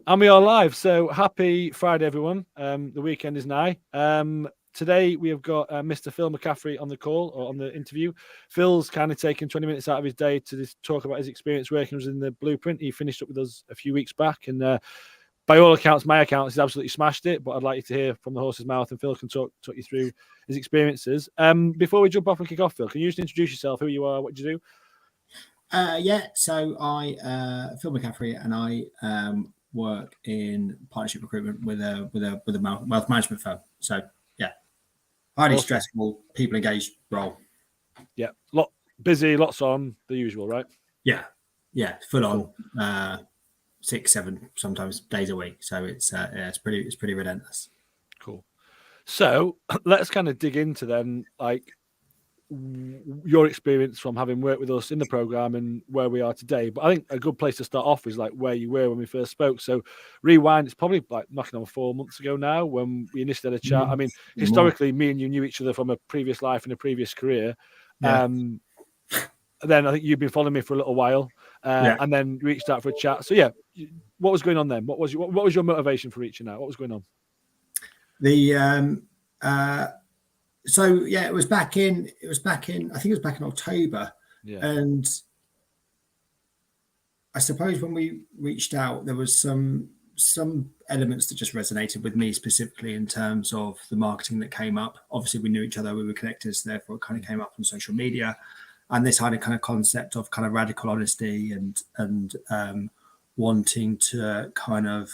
And we are live. So happy Friday, everyone. The weekend is nigh. Today we have got Mr. Phil McCaffrey on the call or on the interview. Phil's kind of taken 20 minutes out of his day to talk about his experience working in the Blueprint. He finished up with us a few weeks back, and by all accounts, my accounts, he's absolutely smashed it. But I'd like you to hear from the horse's mouth, and Phil can talk you through his experiences. Before we jump off and kick off, Phil, can you just introduce yourself, who you are, what you do? So I, Phil McCaffrey, and I work in partnership recruitment with a wealth management firm. So yeah, highly Awesome. Stressful, people engaged role. Yeah, busy, lots on, the usual, right? Yeah, full on, 6, 7 sometimes days a week. So it's pretty relentless. Cool. So let's kind of dig into then, like, your experience from having worked with us in the program and where we are today. But I think a good place to start off is like where you were when we first spoke. So rewind, it's probably like knocking on 4 months ago now when we initially had a chat. I mean, historically, me and you knew each other from a previous life and a previous career. Then I think you've been following me for a little while, and then reached out for a chat. So yeah, what was going on then? What was your motivation for reaching out? What was going on? So yeah, it was back in. I think it was back in October, and I suppose when we reached out, there was some elements that just resonated with me specifically in terms of the marketing that came up. Obviously, we knew each other, we were connected, so therefore it kind of came up on social media, and this had a kind of concept of kind of radical honesty and wanting to kind of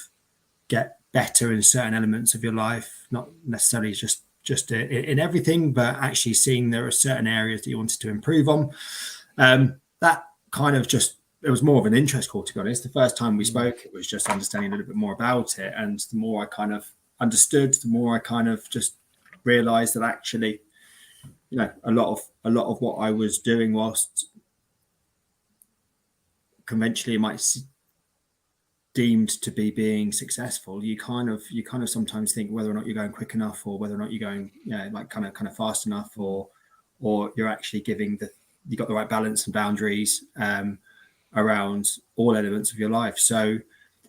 get better in certain elements of your life, not necessarily just in everything, but actually seeing there are certain areas that you wanted to improve on. That kind of it was more of an interest call, to be honest. The first time we spoke, it was just understanding a little bit more about it. And the more I kind of understood, the more I kind of just realized that actually, a lot of what I was doing, whilst conventionally it might deemed to be being successful, you kind of sometimes think whether or not you're going quick enough, or whether or not you're going like kind of fast enough, or you're actually you got the right balance and boundaries around all elements of your life. So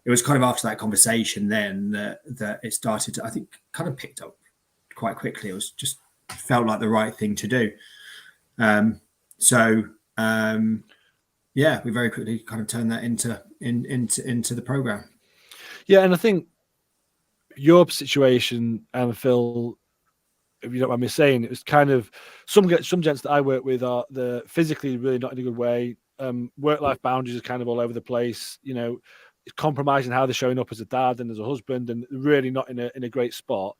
it was kind of after that conversation then that it started to, I think, kind of picked up quite quickly. It was just felt like the right thing to do. We very quickly kind of turned that into the program. Yeah, and I think your situation, and Phil, if you don't mind me saying, it was kind of some gents that I work with are the physically really not in a good way. Work-life boundaries are kind of all over the place. Compromising how they're showing up as a dad and as a husband, and really not in a great spot.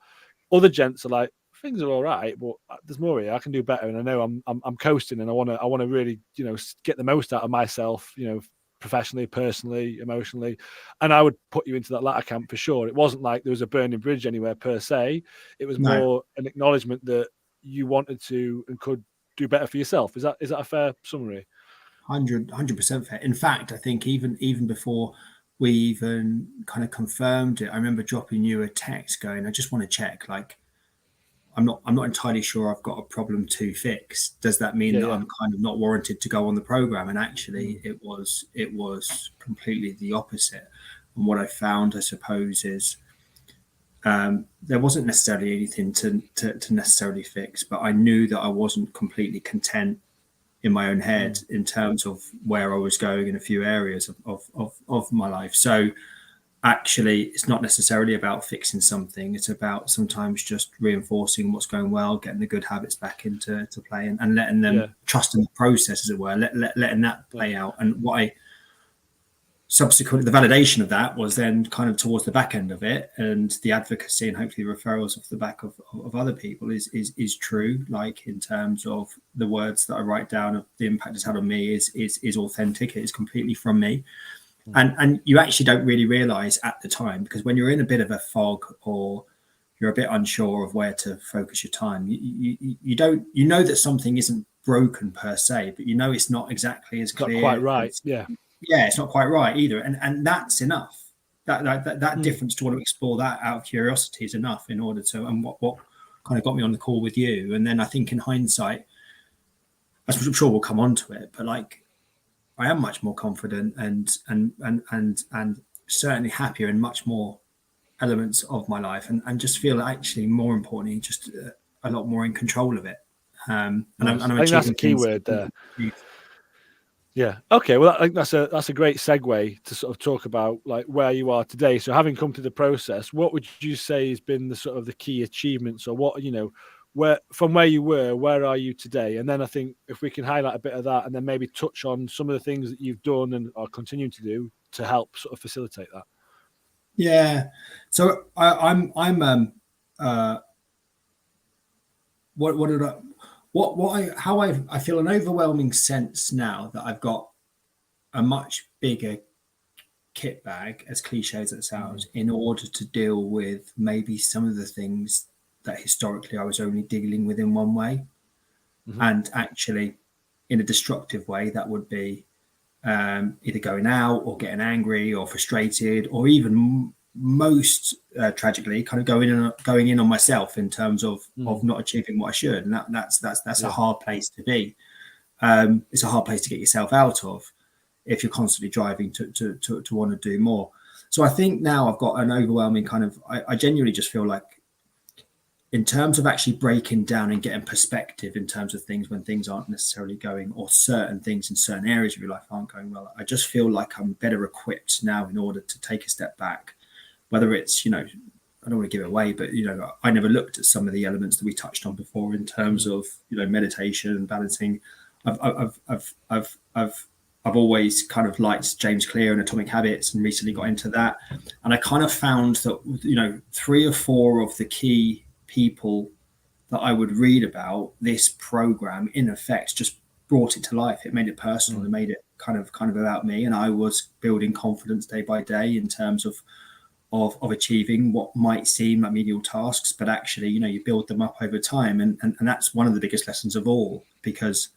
Other gents are like, things are all right, but there's more here. I can do better, and I know I'm coasting, and I want to really get the most out of myself, professionally, personally, emotionally. And I would put you into that latter camp for sure. It wasn't like there was a burning bridge anywhere per se. It was more an acknowledgement that you wanted to and could do better for yourself. Is that a fair summary? 100% fair. In fact, I think even before we even kind of confirmed it, I remember dropping you a text going, I just want to check, like, I'm not entirely sure I've got a problem to fix. Does that mean that I'm kind of not warranted to go on the program? And actually it was completely the opposite. And what I found, I suppose, is there wasn't necessarily anything to necessarily fix, but I knew that I wasn't completely content in my own head in terms of where I was going in a few areas of my life. So actually, it's not necessarily about fixing something. It's about sometimes just reinforcing what's going well, getting the good habits back into play, and letting them trust in the process, as it were, letting that play out. And what I subsequently, the validation of that was then kind of towards the back end of it, and the advocacy and hopefully referrals off the back of other people is true. Like, in terms of the words that I write down, of the impact it's had on me is authentic. It is completely from me. And you actually don't really realize at the time, because when you're in a bit of a fog or you're a bit unsure of where to focus your time, you don't, that something isn't broken per se, but it's not exactly as clear. Not quite right. It's not quite right either. And that's enough. That difference, to want to explore that out of curiosity, is enough in order to, and what kind of got me on the call with you. And then I think in hindsight, I'm sure we'll come on to it, but like, I am much more confident and certainly happier in much more elements of my life, and just feel actually more importantly just a lot more in control of it. And Nice. I'm I think that's a achieving key things. word there. Yeah. Okay. Well, I think that's a great segue to sort of talk about like where you are today. So, having come through the process, what would you say has been the sort of the key achievements, or what where from where you were, where are you today? And then I think if we can highlight a bit of that, and then maybe touch on some of the things that you've done and are continuing to do to help sort of facilitate that. Yeah. So what did I what I how I feel an overwhelming sense now that I've got a much bigger kit bag, as cliche as it sounds, in order to deal with maybe some of the things that historically I was only dealing with in one way. Mm-hmm. And actually, in a destructive way, that would be either going out or getting angry or frustrated, or even most tragically, kind of going in on myself in terms of not achieving what I should, and that's a hard place to be. It's a hard place to get yourself out of if you're constantly driving to want to do more. So I think now I've got an overwhelming kind of. I genuinely just feel like, in terms of actually breaking down and getting perspective in terms of things when things aren't necessarily going, or certain things in certain areas of your life aren't going well, I just feel like I'm better equipped now in order to take a step back. Whether it's, I don't want to give it away, but I never looked at some of the elements that we touched on before in terms of meditation and balancing. I've always kind of liked James Clear and Atomic Habits, and recently got into that. And I kind of found that 3 or 4 of the key people that I would read about this program, in effect, just brought it to life. It made it personal. It made it kind of about me, and I was building confidence day by day in terms of achieving what might seem like menial tasks, but actually, you build them up over time, and that's one of the biggest lessons of all, because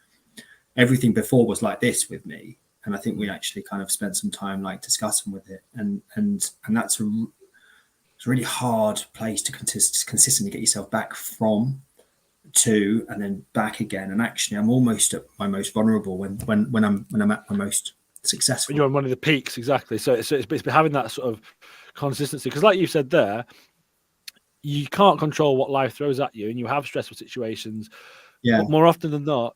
everything before was like this with me, and I think we actually kind of spent some time like discussing with it, and that's it's a really hard place to consistently get yourself back from, to, and then back again. And actually, I'm almost at my most vulnerable when I'm at my most successful. When you're on one of the peaks, exactly. So it's having that sort of consistency, because, like you said there, you can't control what life throws at you, and you have stressful situations. Yeah. But more often than not,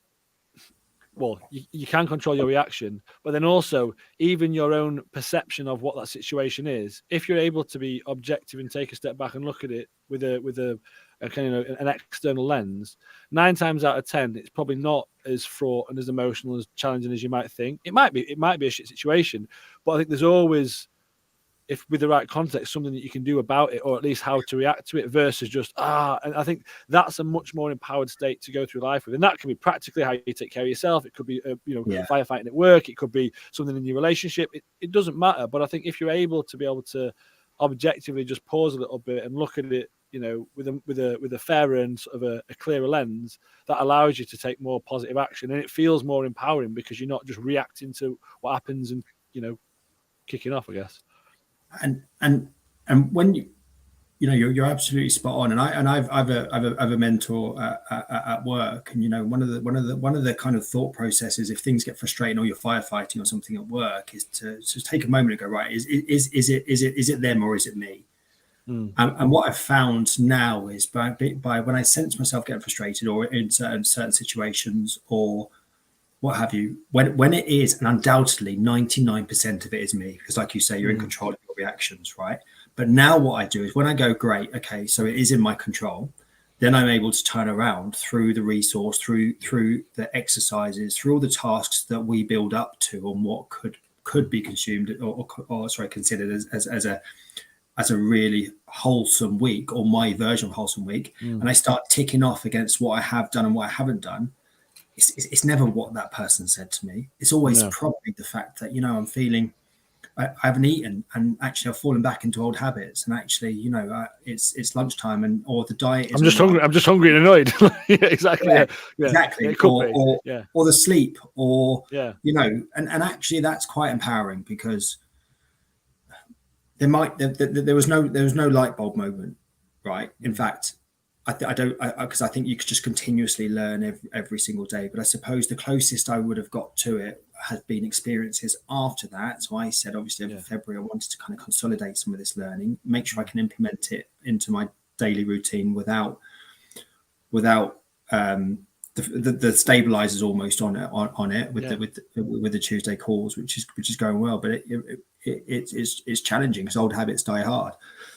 well, you can control your reaction, but then also even your own perception of what that situation is. If you're able to be objective and take a step back and look at it with a kind of an external lens, 9 times out of 10, it's probably not as fraught and as emotional, as challenging as you might think. It might be a shit situation, but I think there's always, if with the right context, something that you can do about it, or at least how to react to it, versus just and I think that's a much more empowered state to go through life with. And that can be practically how you take care of yourself. It could be firefighting at work. It could be something in your relationship. It doesn't matter. But I think if you're able to objectively just pause a little bit and look at it, with a fairer and sort of a clearer lens, that allows you to take more positive action, and it feels more empowering, because you're not just reacting to what happens and kicking off, I guess. And when you're absolutely spot on. And I've a mentor at work, and one of the kind of thought processes, if things get frustrating or you're firefighting or something at work, is to just take a moment and go, right, is it them or is it me? And what I've found now is by when I sense myself getting frustrated, or in certain situations, or what have you, when it is, and undoubtedly 99% of it is me, because like you say, you're in control of your reactions, right? But now what I do is, when I go, great, okay, so it is in my control, then I'm able to turn around through the resource, through the exercises, through all the tasks that we build up to, on what could be consumed or considered as a really wholesome week, or my version of wholesome week. And I start ticking off against what I have done and what I haven't done. It's never what that person said to me. It's always probably the fact that, I'm feeling, I haven't eaten, and actually I've fallen back into old habits, and actually, it's lunchtime, and or the diet is. I'm just hungry and annoyed. Yeah, exactly. Yeah. Exactly. It could be. Or the sleep, or and actually that's quite empowering, because there was no light bulb moment, right? In fact, I don't, because I think you could just continuously learn every single day. But I suppose the closest I would have got to it, has been experiences after that. So I said, obviously, over Yeah. February, I wanted to kind of consolidate some of this learning, make sure I can implement it into my daily routine without the stabilizers almost on it with the Tuesday calls, which is going well, but it's challenging because old habits die hard.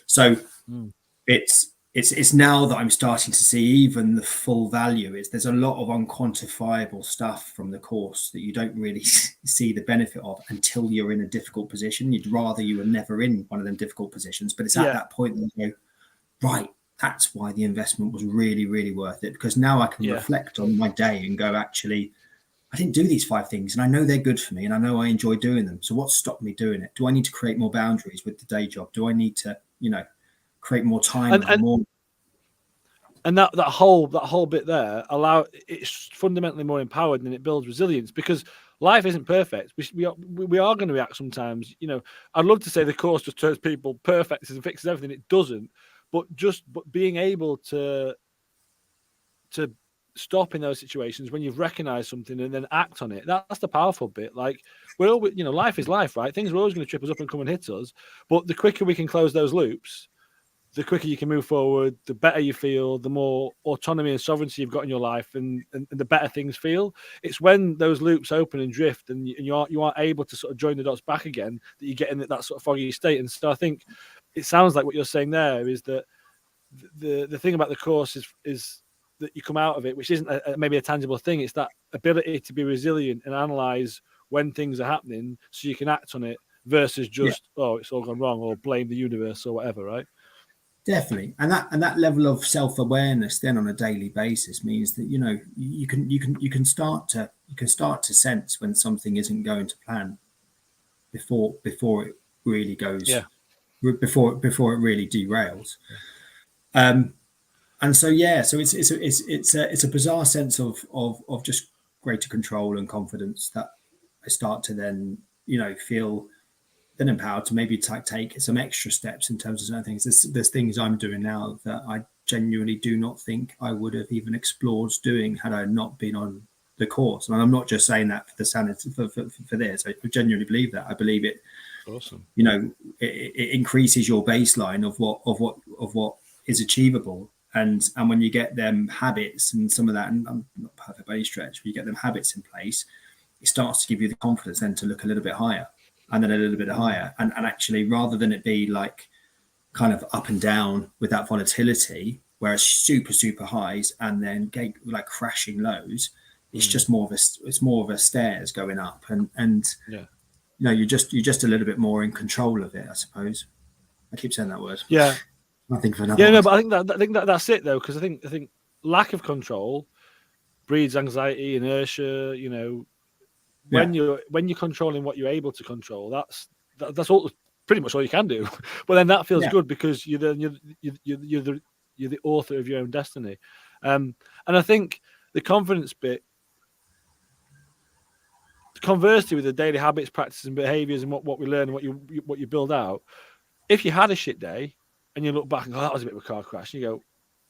So it's now that I'm starting to see even the full value. There's a lot of unquantifiable stuff from the course that you don't really see the benefit of until you're in a difficult position. You'd rather you were never in one of them difficult positions, but it's at that point that you go, right, that's why the investment was really, really worth it, because now I can reflect on my day and go, actually, I didn't do these 5 things and I know they're good for me and I know I enjoy doing them. So what stopped me doing it? Do I need to create more boundaries with the day job? Do I need to, create more time and that whole bit there it's fundamentally more empowered and it builds resilience, because life isn't perfect. We are going to react sometimes. I'd love to say the course just turns people perfect and fixes everything. It doesn't. But being able to stop in those situations when you've recognized something and then act on it, that's the powerful bit. Like, we're always, life is life, right? Things are always going to trip us up and come and hit us. But the quicker we can close those loops, the quicker you can move forward, the better you feel, the more autonomy and sovereignty you've got in your life, and the better things feel. It's when those loops open and drift and you aren't able to sort of join the dots back again that you get in that sort of foggy state. And so I think it sounds like what you're saying there is that the thing about the course is that you come out of it, which isn't maybe a tangible thing. It's that ability to be resilient and analyze when things are happening so you can act on it, versus just, it's all gone wrong, or blame the universe or whatever, right? Definitely, and that level of self-awareness then on a daily basis means that you can start to sense when something isn't going to plan before it really goes, before it really derails. And so it's a bizarre sense of just greater control and confidence that I start to then feel then empowered to maybe take some extra steps in terms of certain things. There's things I'm doing now that I genuinely do not think I would have even explored doing had I not been on the course. And I'm not just saying that for the sanity for this. I genuinely believe that. I believe it. Awesome. It increases your baseline of what is achievable. And when you get them habits and some of that, and I'm not perfect by any stretch, but you get them habits in place, it starts to give you the confidence then to look a little bit higher, and then a little bit higher. And actually, rather than it be like kind of up and down with that volatility, whereas super, super highs and then like crashing lows, it's just more of a stairs going up. And you're just a little bit more in control of it, I suppose. I keep saying that word. Yeah. I think for another Yeah, one. no, but I think that's it though, because I think lack of control breeds anxiety, inertia. When you're controlling what you're able to control, that's all, pretty much all you can do. But then that feels good, because you're the author of your own destiny. And I think the confidence bit, conversely, with the daily habits, practices, and behaviors, and what we learn and what you build out. If you had a shit day and you look back and go, that was a bit of a car crash, and you go,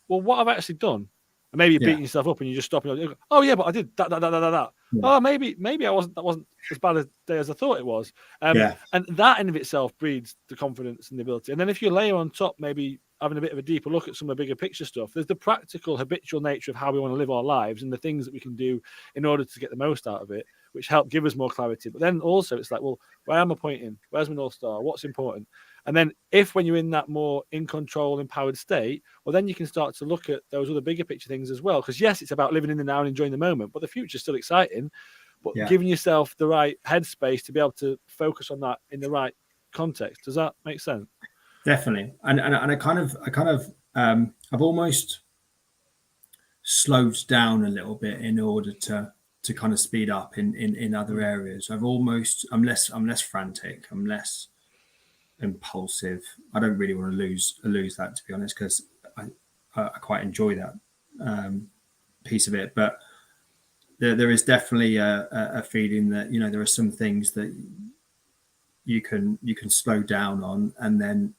well, what have I actually done? And maybe you're beating yourself up and you just stop and you go, oh yeah, but I did that. Yeah. Oh, maybe that wasn't as bad a day as I thought it was. And that in of itself breeds the confidence and the ability. And then if you layer on top, maybe having a bit of a deeper look at some of the bigger picture stuff, there's the practical, habitual nature of how we want to live our lives and the things that we can do in order to get the most out of it, which help give us more clarity. But then also it's like, well, where am I pointing? Where's my North Star? What's important? And then when you're in that more in control, empowered state, well, then you can start to look at those other bigger picture things as well. Because yes, it's about living in the now and enjoying the moment, but the future's still exciting. But giving yourself the right headspace to be able to focus on that in the right context. Does that make sense? Definitely. And I've almost slowed down a little bit in order to kind of speed up in other areas. I'm less frantic. I'm less impulsive. I don't really want to lose that, to be honest, because I quite enjoy that piece of it. But there is definitely a feeling that there are some things that you can slow down on, and then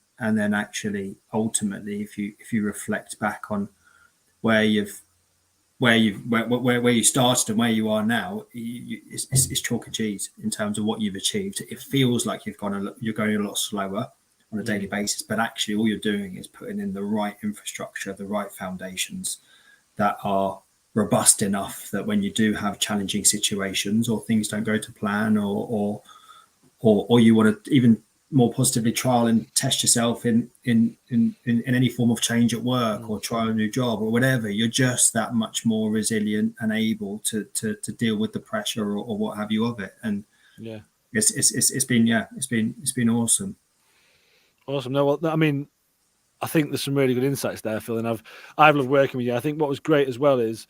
actually ultimately, if you reflect back on where you've where you started and where you are now, it's chalk and cheese in terms of what you've achieved. It feels like you're going a lot slower on a daily basis, but actually all you're doing is putting in the right infrastructure, the right foundations that are robust enough that when you do have challenging situations or things don't go to plan, or you want to even more positively trial and test yourself in any form of change at work or try a new job or whatever, you're just that much more resilient and able to deal with the pressure or what have you of it. And Yeah, it's been awesome. awesome. No, well, I mean, I think there's some really good insights there, Phil, and I've loved working with you. I think what was great as well is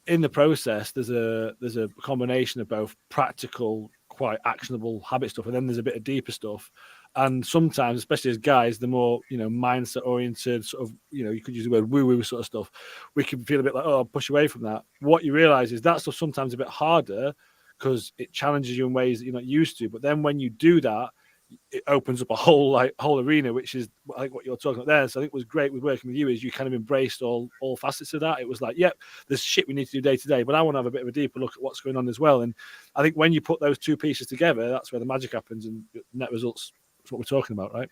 in the process there's a combination of both practical, quite actionable habit stuff, and then there's a bit of deeper stuff. And sometimes, especially as guys, the more mindset oriented sort of you could use the word woo woo sort of stuff, we can feel a bit like, oh, I'll push away from that. What you realize is that stuff sometimes a bit harder because it challenges you in ways that you're not used to. But then when you do that, it opens up a whole arena, which is I think what you're talking about there. So I think what was great with working with you is you kind of embraced all facets of that. It was like, yep, there's shit we need to do day to day, but I want to have a bit of a deeper look at what's going on as well. And I think when you put those two pieces together, that's where the magic happens, and net results is what we're talking about, right?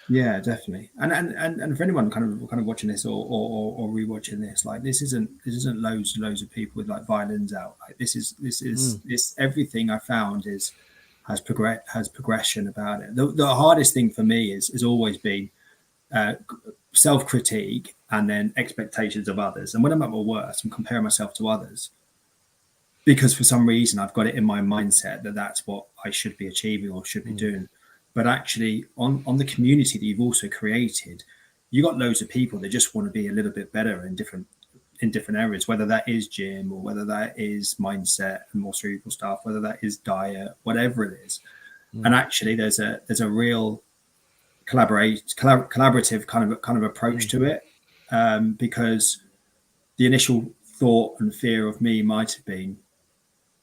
Yeah, definitely. And for anyone kind of watching this or rewatching this, like this isn't loads and loads of people with like violins out. Like this everything I found has progression about it. The hardest thing for me is always been self-critique and then expectations of others. And when I'm at my worst, I'm comparing myself to others because for some reason I've got it in my mindset that that's what I should be achieving or should be doing. But actually, on the community that you've also created, you got loads of people that just want to be a little bit better in different areas, whether that is gym or whether that is mindset and more cerebral stuff, whether that is diet, whatever it is. And actually, there's a real collaborative kind of approach to it, because the initial thought and fear of me might have been,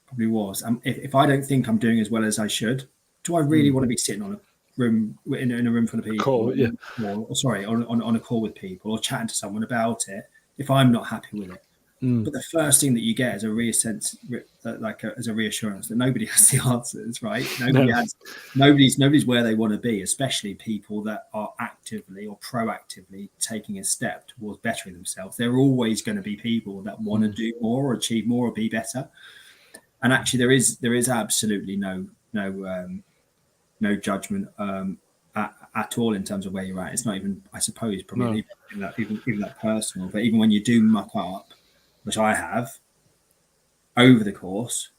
probably was, if I don't think I'm doing as well as I should, do I really want to be sitting on a room in a room full of people, Call, yeah. or sorry, on a call with people or chatting to someone about it if I'm not happy with it? But the first thing that you get is a reassurance that nobody has the answers, right? Nobody's where they want to be, especially people that are actively or proactively taking a step towards bettering themselves. There are always going to be people that want to do more or achieve more or be better. And actually, there is absolutely no judgment at all in terms of where you're at. It's not even, I suppose, probably even that personal. But even when you do muck up, which I have over the course,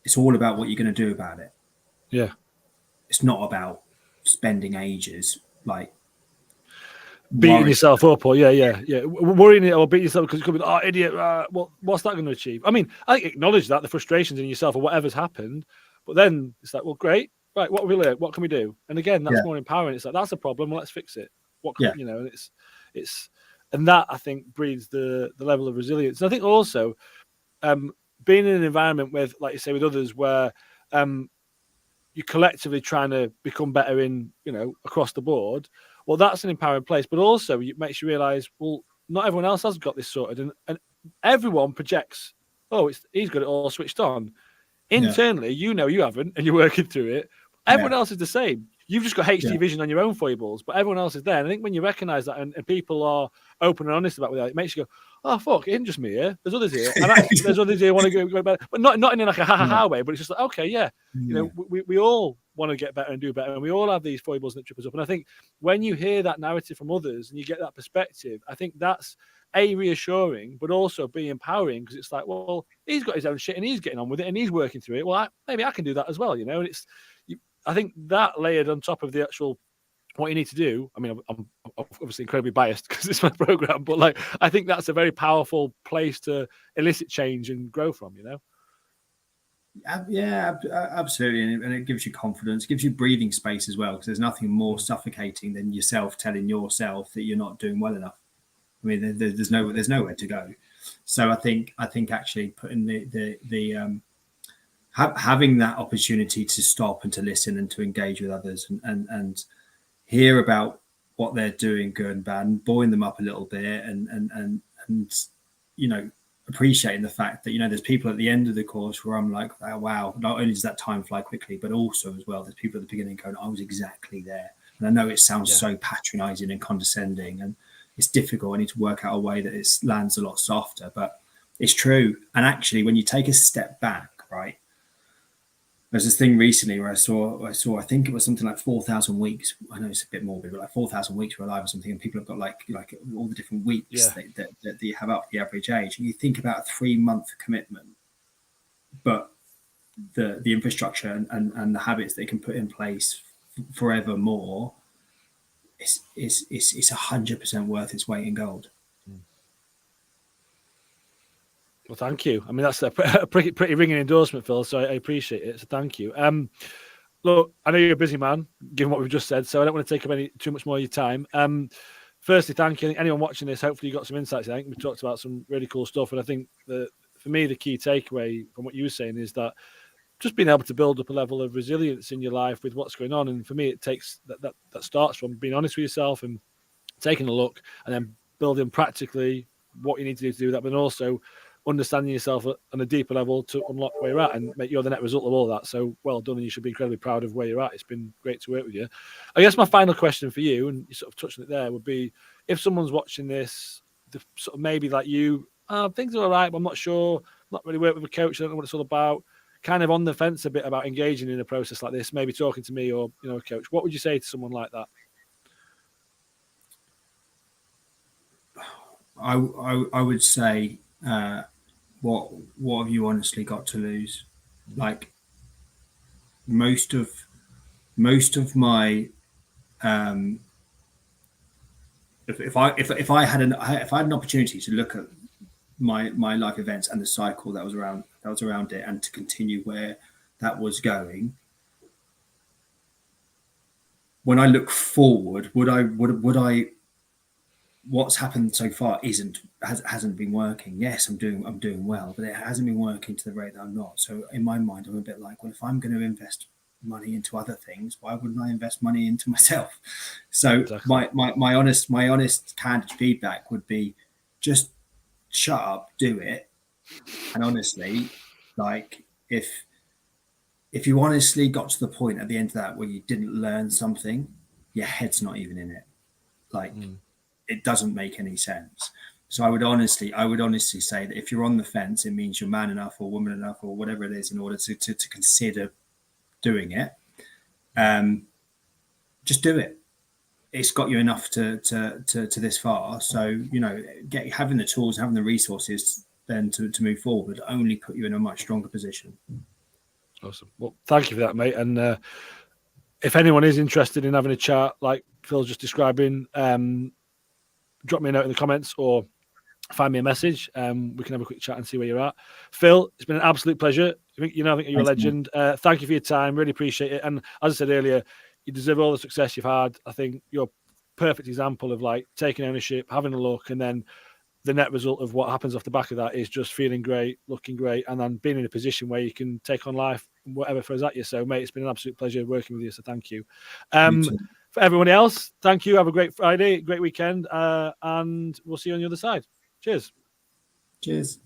it's all about what you're going to do about it. Yeah, it's not about spending ages like beating yourself up, or worrying it or beating yourself because it could be, oh, idiot. Well, what's that going to achieve? I mean, I think acknowledge that the frustrations in yourself or whatever's happened, but then it's like, well, great, right? What have we learned? What can we do? And again, that's more empowering. It's like, that's a problem. Well, let's fix it. What can, and it's and that I think breeds the level of resilience. And I think also being in an environment with, like you say, with others where you're collectively trying to become better in, across the board. Well, that's an empowering place, but also it makes you realize, well, not everyone else has got this sorted, and everyone projects, oh, he's got it all switched on. Internally, you haven't, and you're working through it. Everyone else is the same. You've just got HD vision on your own foibles, but everyone else is there. And I think when you recognize that and people are open and honest about that, it makes you go, oh, fuck, it isn't just me here. There's others here. And actually, there's others here who want to go better. But not in like a ha-ha-ha way, but it's just like, okay, we all want to get better and do better. And we all have these foibles that trip us up. And I think when you hear that narrative from others and you get that perspective, I think that's reassuring, but also be empowering, because it's like, well, he's got his own shit and he's getting on with it and he's working through it. Well, maybe I can do that as well, And I think that layered on top of the actual what you need to do. I mean, I'm obviously incredibly biased because it's my program, but like, I think that's a very powerful place to elicit change and grow from, Yeah, absolutely. And it gives you confidence, gives you breathing space as well, because there's nothing more suffocating than yourself telling yourself that you're not doing well enough. I mean, there's nowhere to go. So I think actually putting having that opportunity to stop and to listen and to engage with others and hear about what they're doing, good and bad, and buoying them up a little bit, and appreciating the fact that, there's people at the end of the course where I'm like, oh, wow, not only does that time fly quickly, but also as well, there's people at the beginning going, I was exactly there. And I know it sounds so patronizing and condescending, and it's difficult. I need to work out a way that it lands a lot softer, but it's true. And actually, when you take a step back, right, there's this thing recently where I saw, I think it was something like 4,000 weeks. I know it's a bit morbid, but like 4,000 weeks we're alive or something, and people have got like all the different weeks that you have up to the average age. And you think about a 3-month commitment, but the infrastructure and the habits they can put in place forevermore, it's 100% worth its weight in gold. Well, thank you. I mean, that's a pretty ringing endorsement, Phil, so I appreciate it. So thank you. Look, I know you're a busy man, given what we've just said, so I don't want to take up too much more of your time. Firstly, thank you. Anyone watching this, hopefully you got some insights. I think we talked about some really cool stuff, and I think for me, the key takeaway from what you were saying is that just being able to build up a level of resilience in your life with what's going on. And for me, it takes that starts from being honest with yourself and taking a look, and then building practically what you need to do that, but also understanding yourself on a deeper level to unlock where you're at and make you the net result of all that. So well done, and you should be incredibly proud of where you're at. It's been great to work with you. I guess my final question for you, and you sort of touched on it there, would be if someone's watching this, sort of maybe like you, things are all right, but I'm not sure, not really worked with a coach, I don't know what it's all about, kind of on the fence a bit about engaging in a process like this, maybe talking to me or a coach. What would you say to someone like that? I would say, what have you honestly got to lose? Like most of my if I had an opportunity to look at my life events and the cycle that was around it, and to continue where that was going, when I look forward, would I what's happened so far hasn't been working. Yes, I'm doing well, but it hasn't been working to the rate that I'm not. So in my mind, I'm a bit like, well, if I'm going to invest money into other things, why wouldn't I invest money into myself? So exactly. my honest candid feedback would be, just shut up, do it. And honestly, like if you honestly got to the point at the end of that where you didn't learn something, your head's not even in it. Like it doesn't make any sense. So I would honestly say that if you're on the fence, it means you're man enough or woman enough or whatever it is in order to consider doing it. Just do it. It's got you enough to this far. So, having the tools, having the resources then to move forward only put you in a much stronger position. Awesome. Well, thank you for that, mate. And if anyone is interested in having a chat like Phil's just describing, drop me a note in the comments or find me a message. We can have a quick chat and see where you're at. Phil, it's been an absolute pleasure. I think you're a legend. Thank you for your time. Really appreciate it. And as I said earlier, you deserve all the success you've had. I think you're a perfect example of like taking ownership, having a look, and then the net result of what happens off the back of that is just feeling great, looking great, and then being in a position where you can take on life, whatever throws at you. So, mate, it's been an absolute pleasure working with you. So thank you. For everyone else, thank you. Have a great Friday, great weekend, and we'll see you on the other side. Cheers. Cheers.